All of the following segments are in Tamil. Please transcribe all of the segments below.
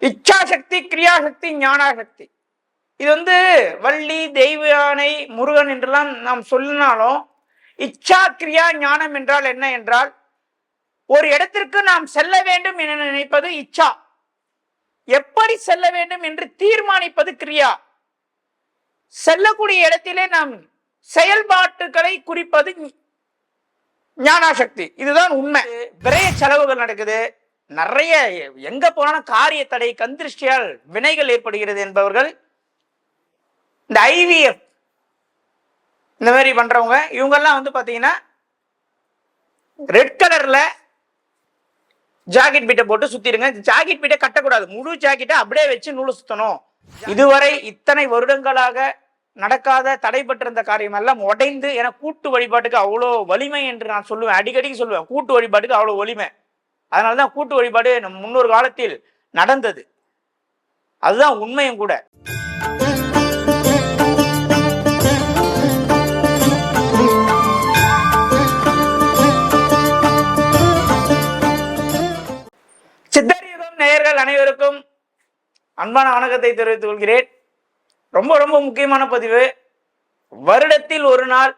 இச்சாசக்தி, கிரியாசக்தி, ஞானாசக்தி. இது வள்ளி, தெய்வ யானை, முருகன் என்றெல்லாம் நாம் சொல்லினாலும் இச்சா கிரியா ஞானம் என்றால் என்ன என்றால், ஒரு இடத்திற்கு நாம் செல்ல வேண்டும் என நினைப்பது இச்சா, எப்படி செல்ல வேண்டும் என்று தீர்மானிப்பது கிரியா, செல்லக்கூடிய இடத்திலே நாம் செயல்பாட்டுகளை குறிப்பது ஞானாசக்தி. இதுதான் உண்மை. விரைய செலவுகள் நடக்குது, நிறைய எங்க போனாலும் காரிய தடை, கந்திருஷ்டியால் வினைகள் ஏற்படுகிறது என்பவர்கள் இந்த IVF இந்த மாதிரி பண்றவங்க இவங்கெல்லாம் பாத்தீங்கன்னா ரெட் கலர்ல ஜாக்கெட் பீட்டை போட்டு சுத்திடுங்க. ஜாக்கெட் பீட்டை கட்டக்கூடாது, முழு ஜாக்கெட்டை அப்படியே வச்சு நூல் சுத்தணும். இதுவரை இத்தனை வருடங்களாக நடக்காத தடைபட்டிருந்த காரியம் எல்லாம் உடைந்து, என கூட்டு வழிபாட்டுக்கு அவ்வளோ வலிமை என்று நான் சொல்லுவேன், அடிக்கடி சொல்லுவேன். கூட்டு வழிபாட்டுக்கு அவ்வளோ வலிமை. அதனாலதான் கூட்டு வழிபாடு நம் முன்னொரு காலத்தில் நடந்தது. அதுதான் உண்மையும் கூட. சித்தர்யுகம் நேயர்கள் அனைவருக்கும் அன்பான வணக்கத்தை தெரிவித்துக் கொள்கிறேன். ரொம்ப ரொம்ப முக்கியமான பதிவு. வருடத்தில் ஒரு நாள்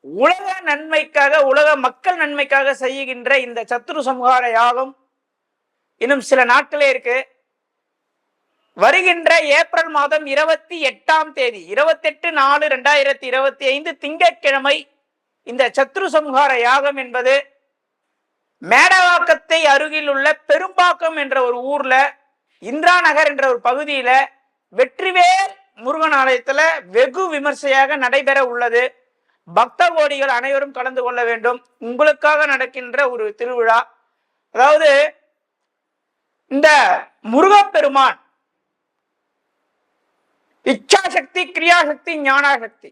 உலக நன்மைக்காக, உலக மக்கள் நன்மைக்காக செய்கின்ற இந்த சத்ரு சம்ஹார யாகம் இன்னும் சில நாட்களே இருக்கு. வருகின்ற ஏப்ரல் மாதம் 28ஆம் தேதி 28/4/2025 திங்கட்கிழமை இந்த சத்ரு சம்ஹார யாகம் என்பது மேடவாக்கத்தை அருகில் உள்ள பெரும்பாக்கம் என்ற ஒரு ஊர்ல, இந்திரா நகர் என்ற ஒரு பகுதியில, வெற்றிவேல் முருகன் ஆலயத்துல வெகு விமர்சையாக நடைபெற உள்ளது. பக்த கோடிகள் அனைவரும் கலந்து கொள்ள வேண்டும். உங்களுக்காக நடக்கின்ற ஒரு திருவிழா. அதாவது இந்த முருகப்பெருமான் இச்சாசக்தி, கிரியாசக்தி, ஞானாசக்தி.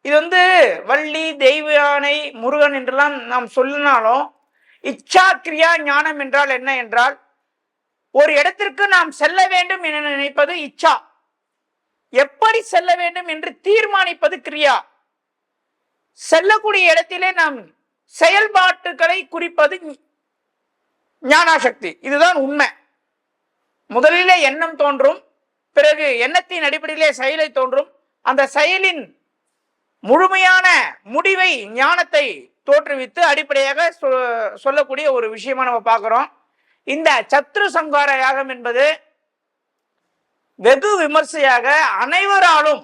இது வள்ளி, தெய்வ யானை, முருகன் என்றெல்லாம் நாம் சொல்லினாலும் இச்சா கிரியா ஞானம் என்றால் என்ன என்றால், ஒரு இடத்திற்கு நாம் செல்ல வேண்டும் என நினைப்பது இச்சா, எப்படி செல்ல வேண்டும் என்று தீர்மானிப்பது கிரியா, செல்லக்கூடிய இடத்திலே நாம் செயல்பாட்டுகளை குறிப்பது ஞானாசக்தி. இதுதான் உண்மை. முதலிலே எண்ணம் தோன்றும், பிறகு எண்ணத்தின் அடிப்படையிலே செயலை தோன்றும். அந்த செயலின் முழுமையான முடிவை, ஞானத்தை தோற்றுவித்து அடிப்படையாக சொல்லக்கூடிய ஒரு விஷயமா நம்ம பார்க்கிறோம். இந்த சத்ரு சம்ஹார யாகம் என்பது வெகு விமர்சையாக அனைவராலும்,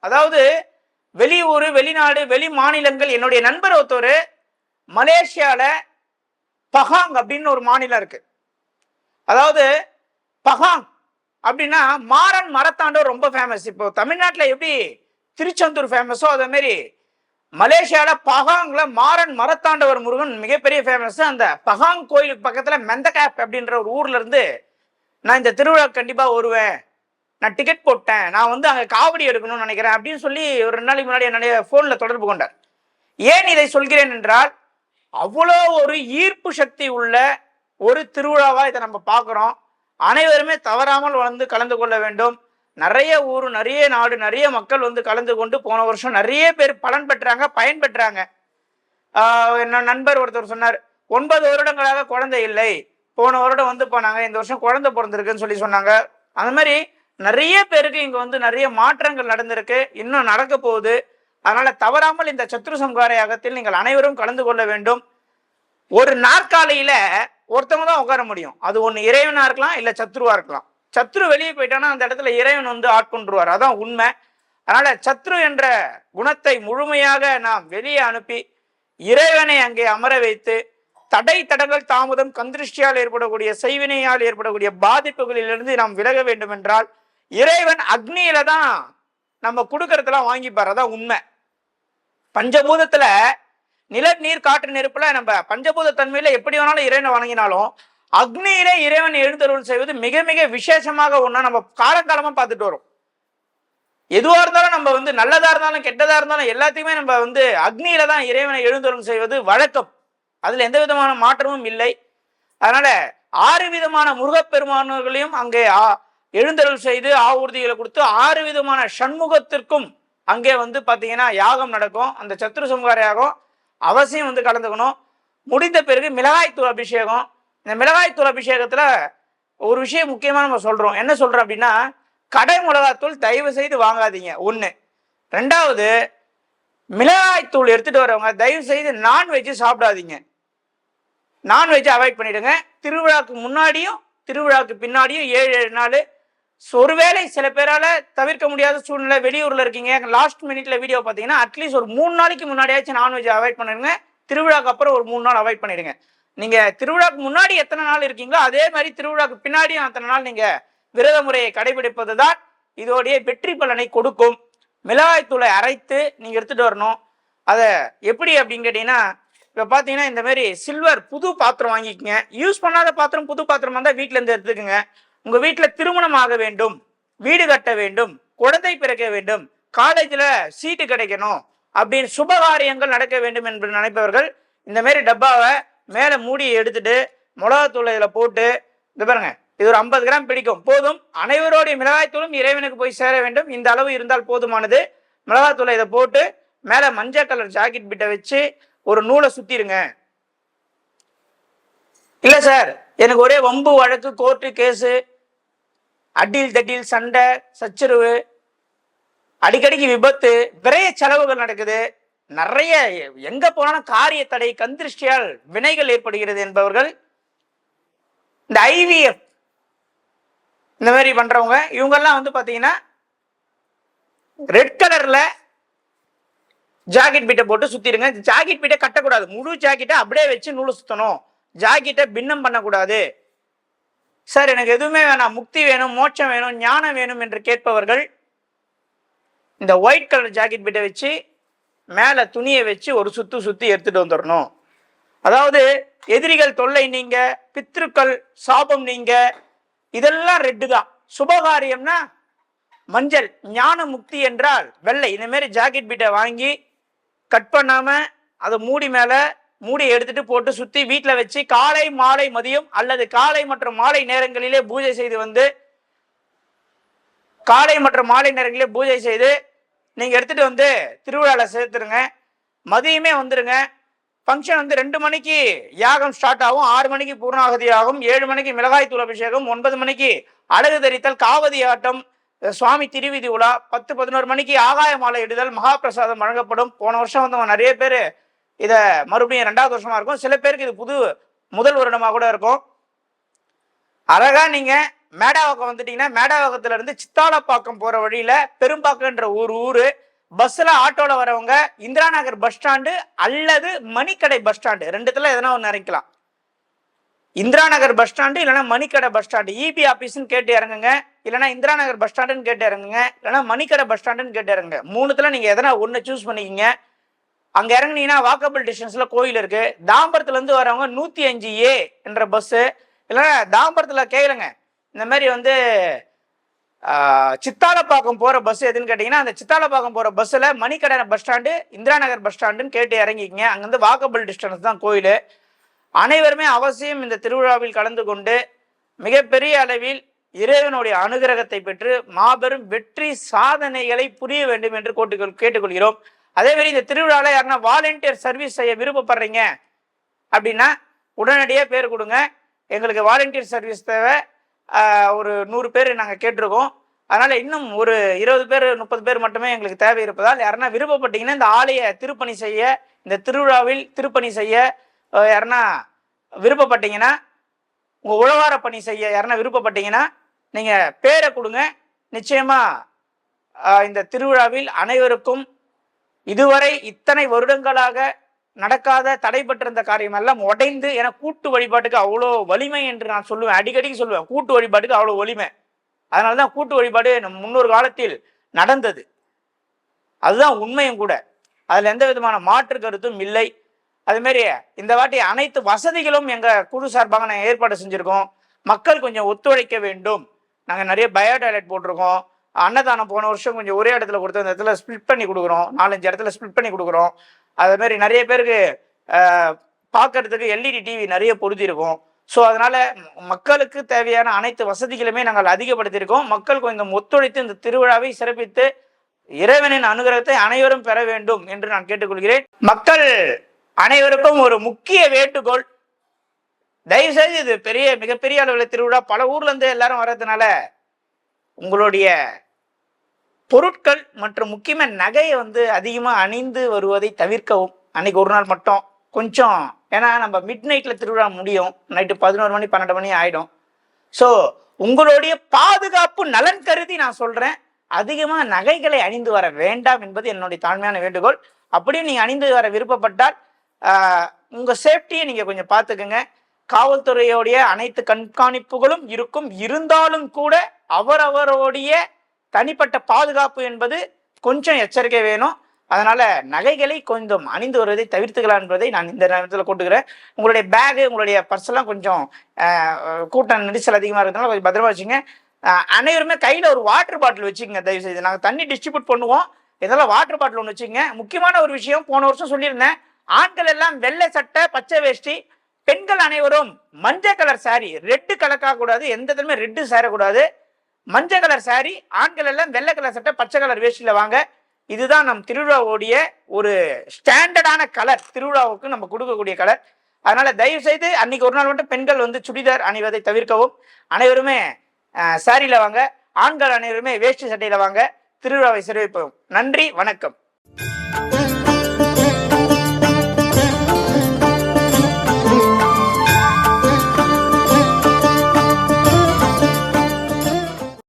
அதாவது வெளியூர், வெளிநாடு, வெளி மாநிலங்கள். என்னுடைய நண்பர் ஒருத்தர் மலேசியால பஹாங் அப்படின்னு ஒரு மாநிலம் இருக்கு. அதாவது பஹாங் அப்படின்னா மாறன் மரத்தாண்டவர் ரொம்ப ஃபேமஸ். இப்போ தமிழ்நாட்டில் எப்படி திருச்செந்தூர் ஃபேமஸோ அதே மாதிரி மலேசியால பஹாங்ல மாறன் மரத்தாண்டவர் முருகன் மிகப்பெரிய ஃபேமஸ். அந்த பஹாங் கோயிலுக்கு பக்கத்துல மெந்தகேப் அப்படின்ற ஒரு ஊர்ல இருந்து நான் இந்த திருவிழா கண்டிப்பா வருவேன், நான் டிக்கெட் போட்டேன், நான் அங்க காவடி எடுக்கணும்னு நினைக்கிறேன் அப்படின்னு சொல்லி ஒரு 2 நாளைக்கு முன்னாடி என்னுடைய போன்ல தொடர்பு கொண்டார். ஏன் இதை சொல்கிறேன் என்றால், அவ்வளோ ஒரு ஈர்ப்பு சக்தி உள்ள ஒரு திருவிழாவா இதை நம்ம பார்க்கிறோம். அனைவருமே தவறாமல் கலந்து கொள்ள வேண்டும். நிறைய ஊர், நிறைய நாடு, நிறைய மக்கள் கலந்து கொண்டு போன வருஷம் நிறைய பேர் பலன் பெற்றாங்க, பயன் பெற்றாங்க. என்ன நண்பர் ஒருத்தர் சொன்னார், 9 வருடங்களாக குழந்தை இல்லை, போன வருடம் போனாங்க, இந்த வருஷம் குழந்தை பிறந்திருக்குன்னு சொல்லி சொன்னாங்க. அந்த மாதிரி நிறைய பேருக்கு இங்க நிறைய மாற்றங்கள் நடந்திருக்கு, இன்னும் நடக்க போகுது. அதனால தவறாமல் இந்த சத்ரு சம்ஹார யாகத்தில் நீங்கள் அனைவரும் கலந்து கொள்ள வேண்டும். ஒரு நாற்காலியில ஒருத்தவங்க தான் உட்கார முடியும். அது ஒண்ணு இறைவனா இருக்கலாம், இல்ல சத்ருவா இருக்கலாம். சத்ரு வெளியே போயிட்டானா அந்த இடத்துல இறைவன் ஆட்கொண்டுருவார். அதான் உண்மை. அதனால சத்ரு என்ற குணத்தை முழுமையாக நாம் வெளியே அனுப்பி இறைவனை அங்கே அமர வைத்து, தடை தடங்கள் தாமதம், கந்திருஷ்டியால் ஏற்படக்கூடிய, செய்வினையால் ஏற்படக்கூடிய பாதிப்புகளிலிருந்து நாம் விலக வேண்டும் என்றால் இறைவன் அக்னியில தான் நம்ம கொடுக்கறதெல்லாம் வாங்கிப்பார். அதான் உண்மை. பஞ்சபூதத்துல நில, நீர், காற்று, நெருப்புல நம்ம பஞ்சபூத தன்மையில எப்படி வேணாலும் இறைவனை வணங்கினாலும் அக்னியிலே இறைவன் எழுந்தருள் செய்வது மிக மிக விசேஷமாக ஒண்ணா நம்ம காலங்காலமா பார்த்துட்டு வரோம். எதுவா இருந்தாலும் நம்ம நல்லதா இருந்தாலும் கெட்டதா இருந்தாலும் எல்லாத்தையுமே நம்ம அக்னியில தான் இறைவனை எழுந்தருள் செய்வது வழக்கம். அதுல எந்த விதமான மாற்றமும் இல்லை. அதனால 6 விதமான முருகப்பெருமானர்களையும் அங்கே எழுந்தருள் செய்து ஆவூர்திகளை கொடுத்து 6 விதமான சண்முகத்திற்கும் அங்கே பாத்தீங்கன்னா யாகம் நடக்கும். அந்த சத்ரு சம்ஹார யாகம் அவசியம் கலந்துக்கணும். முடிந்த பிறகு மிளகாய்த்தூள் அபிஷேகம். இந்த மிளகாய்த்தூள் அபிஷேகத்துல ஒரு விஷயம் முக்கியமாக நம்ம சொல்கிறோம். என்ன சொல்கிறோம் அப்படின்னா, கடை மிளகாத்தூள் தயவு செய்து வாங்காதீங்க. ஒன்று. ரெண்டாவது, மிளகாய்த்தூள் எடுத்துகிட்டு வரவங்க தயவு செய்து நான்வெஜ்ஜு சாப்பிடாதீங்க. நான்வெஜ்ஜை அவாய்ட் பண்ணிவிடுங்க. திருவிழாவுக்கு முன்னாடியும் திருவிழாவுக்கு பின்னாடியும் 7 நாள். ஒருவேளை சில பேரால் தவிர்க்க முடியாத சூழ்நிலை, வெளியூரில் இருக்கீங்க, லாஸ்ட் மினிட்ல வீடியோ பார்த்தீங்கன்னா அட்லீஸ்ட் ஒரு 3 நாளைக்கு முன்னாடியாச்சும் நான்வெஜ் அவாய்ட் பண்ணிடுங்க. திருவிழாக்கு அப்புறம் ஒரு 3 நாள் அவாய்ட் பண்ணிடுங்க. நீங்கள் திருவிழாக்கு முன்னாடி எத்தனை நாள் இருக்கீங்களோ அதே மாதிரி திருவிழாக்கு பின்னாடியும் அத்தனை நாள் நீங்கள் விரத முறையை கடைபிடிப்பது தான் இதோடைய வெற்றி பலனை கொடுக்கும். மிளகாய்த்தூளை அரைத்து நீங்கள் எடுத்துகிட்டு வரணும். அதை எப்படி அப்படின்னு கேட்டிங்கன்னா, இப்போ பார்த்தீங்கன்னா இந்த மாதிரி சில்வர் புது பாத்திரம் வாங்கிக்கங்க. யூஸ் பண்ணாத பாத்திரம் புது பாத்திரம் வந்தால் வீட்டிலேருந்து எடுத்துக்கோங்க. உங்கள் வீட்டில் திருமணம் ஆக வேண்டும், வீடு கட்ட வேண்டும், குழந்தை பிறக்க வேண்டும், காலேஜில் சீட்டு கிடைக்கணும் அப்படின்னு சுபகாரியங்கள் நடக்க வேண்டும் என்று நினைப்பவர்கள் இந்த மாதிரி டப்பாவை மேலே மூடி எடுத்துட்டு மிளகாத்தூளை இதில் போட்டு, இது பாருங்க, இது ஒரு 50 கிராம் பிடிக்கும், போதும். அனைவருடைய மிளகாய்த்தூளும் இறைவனுக்கு போய் சேர வேண்டும். இந்த அளவு இருந்தால் போதுமானது. மிளகாத்தூளை இதை போட்டு மேலே மஞ்சள் கலர் ஜாக்கெட் பிட்டை வச்சு ஒரு நூலை சுற்றிடுங்க. இல்லை சார், எனக்கு ஒரே வம்பு வழக்கு, கோர்ட்டு கேஸு, அடியில் தட்டில் சண்டை சச்சரவு, அடிக்கடிக்கு விபத்து, விரைய செலவுகள் நடக்குது, நிறைய எங்க போனாலும் காரிய தடை, கந்திருஷ்டியால் வினைகள் ஏற்படுகிறது என்பவர்கள், இந்த ஐவிஎஃப் இந்த மாதிரி பண்றவங்க, இவங்கெல்லாம் வந்து பாத்தீங்கன்னா ரெட் கலர்ல ஜாக்கெட் பீட்டை போட்டு சுத்திடுங்க. ஜாக்கெட் பீட்டை கட்டக்கூடாது, முழு ஜாக்கெட்டை அப்படியே வச்சு நூலை சுத்தணும். ஜாக்கெட்டை பின்னம் பண்ணக்கூடாது. சார் எனக்கு எதுவுமே வேணாம், முக்தி வேணும், மோட்சம் வேணும், ஞானம் வேணும் என்று கேட்பவர்கள் இந்த ஒயிட் கலர் ஜாக்கெட் பீட்டை வச்சு மேலே துணியை வச்சு ஒரு சுத்தி எடுத்துட்டு வந்துடணும். அதாவது எதிரிகள் தொல்லை நீங்க, பித்ருக்கள் சாபம் நீங்க, இதெல்லாம் ரெட்டு தான். சுபகாரியம்னா மஞ்சள், ஞான முக்தி என்றால் வெள்ளை. இந்த மாதிரி ஜாக்கெட் பீட்டை வாங்கி கட் பண்ணாம அதை மூடி மேல மூடி எடுத்துட்டு போட்டு சுத்தி வீட்டில் வச்சு காலை மாலை மதியம் அல்லது காலை மற்றும் மாலை நேரங்களிலே பூஜை செய்து வந்து, காலை மற்றும் மாலை நேரங்களிலே பூஜை செய்து நீங்க எடுத்துட்டு வந்து திருவிழாவில் சேர்த்துருங்க. மதியமே வந்துருங்க. ஃபங்க்ஷன் வந்து 2 மணிக்கு யாகம் ஸ்டார்ட் ஆகும், 6 மணிக்கு பூர்ணாகதி ஆகும், 7 மணிக்கு மிளகாய்த்தூள் அபிஷேகம், 9 மணிக்கு அழகு தரித்தல், காவதி ஆட்டம், சுவாமி திருவிதி உலா, 10-11 மணிக்கு ஆகாய மாலை இடுதல், மகாபிரசாதம் வழங்கப்படும். போன வருஷம் வந்து நிறைய பேர் இதை மறுபடியும் 2வது வருஷமா இருக்கும். சில பேருக்கு இது முதல் வருடமாக கூட இருக்கும். அழகா நீங்க மேடாவாக்கம் வந்துட்டீங்கன்னா, மேடாவாக்கத்துல இருந்து சித்தாலப்பாக்கம் போற வழியில பெரும்பாக்கம்ன்ற ஒரு ஊரு, பஸ்ல ஆட்டோல வரவங்க இந்திரா நகர் பஸ் ஸ்டாண்டு அல்லது மணிக்கடை பஸ் ஸ்டாண்டு, ரெண்டுத்துல எதனா ஒன்று இறங்கிக்கலாம். இந்திரா நகர் பஸ் ஸ்டாண்டு இல்லைன்னா மணிக்கடை பஸ் ஸ்டாண்டு, இபி ஆபீஸ்ன்னு கேட்டு இறங்குங்க, இல்லைன்னா இந்திரா நகர் பஸ் ஸ்டாண்டுன்னு கேட்டு இறங்குங்க, இல்லைன்னா மணிக்கடை பஸ் ஸ்டாண்டுன்னு கேட்டு இறங்குங்க. 3த்துல நீங்க எதனா ஒன்று சூஸ் பண்ணிக்கிங்க. அங்க இறங்குனீங்கன்னா வாக்கபிள் டிஸ்டன்ஸ்ல கோயில் இருக்கு. தாம்பரத்துல இருந்து வரவங்க 105A என்ற பஸ், இல்லைன்னா தாம்பரத்துல கேளுங்க இந்த மாதிரி வந்து சித்தாலப்பாக்கம் போற பஸ் எதுன்னு கேட்டீங்கன்னா, அந்த சித்தாலப்பாக்கம் போற பஸ்ல மணிக்கடை பஸ் ஸ்டாண்டு, இந்திரா நகர் பஸ் ஸ்டாண்டுன்னு கேட்டு இறங்கிக்கிங்க. அங்கிருந்து வாக்கபிள் டிஸ்டன்ஸ் தான் கோயில். அனைவருமே அவசியம் இந்த திருவிழாவில் கலந்து கொண்டு மிகப்பெரிய அளவில் இறைவனுடைய அனுகிரகத்தை பெற்று மாபெரும் வெற்றி சாதனைகளை புரிய வேண்டும் என்று கேட்டுக்கொள்கிறோம். அதே மாதிரி இந்த திருவிழாவில் யாருன்னா வாலண்டியர் சர்வீஸ் செய்ய விருப்பப்படுறீங்க அப்படின்னா உடனடியாக பேர் கொடுங்க. எங்களுக்கு வாலண்டியர் சர்வீஸ் தேவை, ஒரு 100 பேர் நாங்கள் கேட்டிருக்கோம். அதனால இன்னும் ஒரு 20 பேர் 30 பேர் மட்டுமே எங்களுக்கு தேவை இருப்பதால் யாருன்னா விருப்பப்பட்டீங்கன்னா இந்த ஆலய திருப்பணி செய்ய, இந்த திருவிழாவில் திருப்பணி செய்ய யாருன்னா விருப்பப்பட்டீங்கன்னா, உங்கள் உழவார பணி செய்ய யாருன்னா விருப்பப்பட்டீங்கன்னா நீங்கள் பேரை கொடுங்க. நிச்சயமா இந்த திருவிழாவில் அனைவருக்கும் இதுவரை இத்தனை வருடங்களாக நடக்காத தடைபட்டிருந்த காரியம் எல்லாம் உடைந்து, என கூட்டு வழிபாட்டுக்கு அவ்வளோ வலிமை என்று நான் சொல்லுவேன், அடிக்கடிக்கு சொல்லுவேன், கூட்டு வழிபாட்டுக்கு அவ்வளோ வலிமை. அதனாலதான் கூட்டு வழிபாடு நம் முன்னொரு காலத்தில் நடந்தது. அதுதான் உண்மையும் கூட, அதுல எந்த விதமான மாற்று கருத்தும் இல்லை. அது மாதிரி இந்த வாட்டி அனைத்து வசதிகளும் எங்க குழு சார்பாக நாங்கள் ஏற்பாடு செஞ்சிருக்கோம். மக்கள் கொஞ்சம் ஒத்துழைக்க வேண்டும். நாங்கள் நிறைய பயோ டாய்லெட் போட்டிருக்கோம். அன்னதானம் போன வருஷம் கொஞ்சம் ஒரே இடத்துல கொடுத்து அந்த இடத்துல ஸ்பிளிட் பண்ணி கொடுக்குறோம், 4-5 இடத்துல ஸ்பிளிட் பண்ணி கொடுக்குறோம். அது மாதிரி நிறைய பேருக்கு பார்க்கறதுக்கு எல்இடி டிவி நிறைய பொருத்திருக்கோம். ஸோ அதனால மக்களுக்கு தேவையான அனைத்து வசதிகளுமே நாங்கள் அதிகப்படுத்தியிருக்கோம். மக்கள் கொஞ்சம் ஒத்துழைத்து இந்த திருவிழாவை சிறப்பித்து இறைவனின் அனுகிரகத்தை அனைவரும் பெற வேண்டும் என்று நான் கேட்டுக்கொள்கிறேன். மக்கள் அனைவருக்கும் ஒரு முக்கிய வேண்டுகோள், தயவு செய்து இது மிகப்பெரிய அளவில் திருவிழா, பல ஊர்ல இருந்து எல்லாரும் வர்றதுனால உங்களுடைய பொருட்கள் மற்றும் முக்கியமா நகையை அதிகமா அணிந்து வருவதை தவிர்க்கவும். அன்னைக்கு ஒரு நாள் மட்டும் கொஞ்சம், ஏன்னா நம்ம மிட் நைட்ல திருவிழா முடியும், நைட்டு 11 மணி 12 மணி ஆயிடும். ஸோ உங்களுடைய பாதுகாப்பு நலன் கருதி நான் சொல்றேன், அதிகமா நகைகளை அணிந்து வர வேண்டாம் என்பது என்னுடைய தாழ்மையான வேண்டுகோள். அப்படியே நீங்க அணிந்து வர விருப்பப்பட்டால் உங்க சேஃப்டியை நீங்க கொஞ்சம் பார்த்துக்குங்க. காவல்துறையோடைய அனைத்து கண்காணிப்புகளும் இருக்கும், இருந்தாலும் கூட அவரவருடைய தனிப்பட்ட பாதுகாப்பு என்பது கொஞ்சம் எச்சரிக்கை வேணும். அதனால நகைகளை கொஞ்சம் அணிந்து வருவதை தவிர்த்துக்கலாம் என்பதை நான் இந்த நேரத்தில் கூட்டுக்கிறேன். உங்களுடைய பேகு, உங்களுடைய பர்செல்லாம் கொஞ்சம் கூட்டம் நெரிசல் அதிகமாக இருக்கிறதுனால கொஞ்சம் பத்திரமா வச்சுங்க. அனைவருமே கையில் ஒரு வாட்டர் பாட்டில் வச்சுக்கோங்க தயவு செய்து. நாங்கள் தண்ணி டிஸ்ட்ரிபியூட் பண்ணுவோம், இதெல்லாம் வாட்டர் பாட்டில் ஒன்று வச்சுக்கோங்க. முக்கியமான ஒரு விஷயம், போன வருஷம் சொல்லியிருந்தேன், ஆண்கள் எல்லாம் வெள்ளை சட்டை பச்சை வேஷ்டி, பெண்கள் அனைவரும் மஞ்சள் கலர் சாரி, ரெட்டு கலக்கக்கூடாது, எந்த இடத்துலையுமே ரெட்டு சேரக்கூடாது, மஞ்சள் கலர் சாரி. ஆண்கள் எல்லாம் வெள்ளை கலர் சட்டை பச்சை கலர் வேஷ்டியில் வாங்க. இதுதான் நம் திருவிழாவுடைய ஒரு ஸ்டாண்டர்டான கலர், திருவிழாவுக்கு நம்ம கொடுக்கக்கூடிய கலர். அதனால தயவு செய்து அன்னைக்கு ஒரு நாள் மட்டும் பெண்கள் சுடிதார் அணிவதை தவிர்க்கவும். அனைவருமே சாரியில வாங்க, ஆண்கள் அனைவருமே வேஷ்டி சட்டையில வாங்க, திருவிழாவை சிறப்பிப்போம். நன்றி, வணக்கம்.